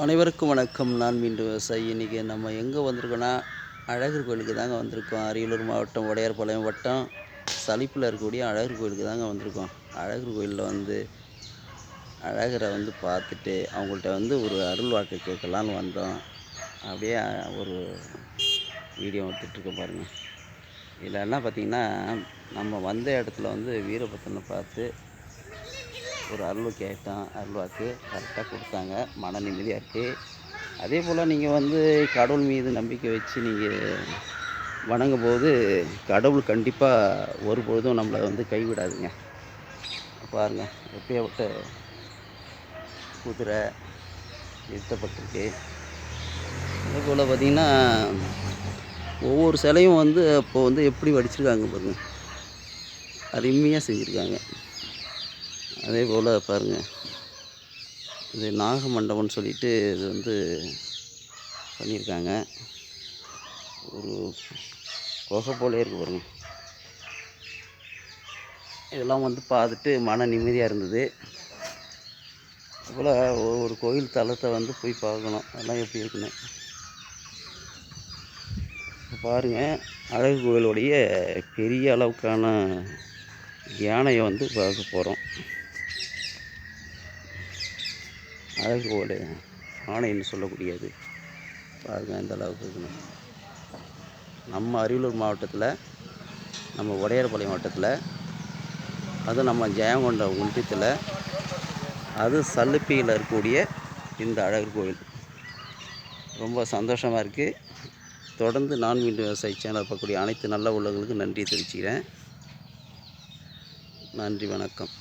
அனைவருக்கும் வணக்கம். நான் மீண்டும் விவசாயி. இன்றைக்கி நம்ம எங்கே வந்திருக்கோன்னா, அழகர் கோயிலுக்கு தாங்க வந்திருக்கோம். அரியலூர் மாவட்டம் உடையார்பாளையம் வட்டம் சலிப்பில் இருக்கக்கூடிய அழகர் கோயிலுக்கு தாங்க வந்திருக்கோம். அழகர் கோயிலில் அழகரை பார்த்துட்டு அவங்கள்ட்ட ஒரு அருள் வாக்கு கேட்கலான்னு வந்தோம். அப்படியே ஒரு வீடியோ எடுத்துகிட்ருக்கோம் பாருங்கள். இதில் என்ன பார்த்திங்கன்னா, நம்ம வந்த இடத்துல வீரபத்திரனை பார்த்து ஒரு அருள் கேட்டோம். அருள் வாக்கு கரெக்டாக கொடுத்தாங்க. மன நிம்மதியாக இருக்குது. அதே போல் நீங்கள் கடவுள் மீது நம்பிக்கை வச்சு நீங்கள் வணங்கும்போது கடவுள் கண்டிப்பாக ஒருபொழுதும் நம்மளை கைவிடாதுங்க. பாருங்கள், எப்படியாப்பட்ட குதிரை நிறுத்தப்பட்டிருக்கு. அதே போல் பார்த்திங்கன்னா, ஒவ்வொரு சிலையும் அப்போது எப்படி வடிச்சிருக்காங்க பாருங்கள், அருமையாக செஞ்சுருக்காங்க. அதே போல் பாருங்கள், இது நாக மண்டபம்னு சொல்லிட்டு இது பண்ணியிருக்காங்க. ஒரு குகை போலே இருக்குது பாருங்கள். இதெல்லாம் பார்த்துட்டு மன நிம்மதியாக இருந்தது. அதுபோல் ஒரு கோயில் தலத்தை போய் பார்க்கணும், அதெல்லாம் எப்படி இருக்குன்னு பாருங்கள். அழகு கோயிலுடைய பெரிய அளவுக்கான யானையை பார்க்க போகிறோம். அழகு கோயில் ஆணைன்னு சொல்லக்கூடியது பாருங்கள் எந்த அளவுக்கு இருக்குன்னு. நம்ம அரியலூர் மாவட்டத்தில், நம்ம உடையார்பாளையம் மாவட்டத்தில், அதுவும் நம்ம ஜெயங்கொண்டம் ஒன்றியத்தில், அது சல்லுப்பியில் இருக்கக்கூடிய இந்த அழகர் கோயில் ரொம்ப சந்தோஷமாக இருக்குது. தொடர்ந்து நான் மீண்டும் விவசாயி சேனல் பார்க்கக்கூடிய அனைத்து நல்ல உள்ளவர்களுக்கும் நன்றி தெரிவிச்சுக்கிறேன். நன்றி, வணக்கம்.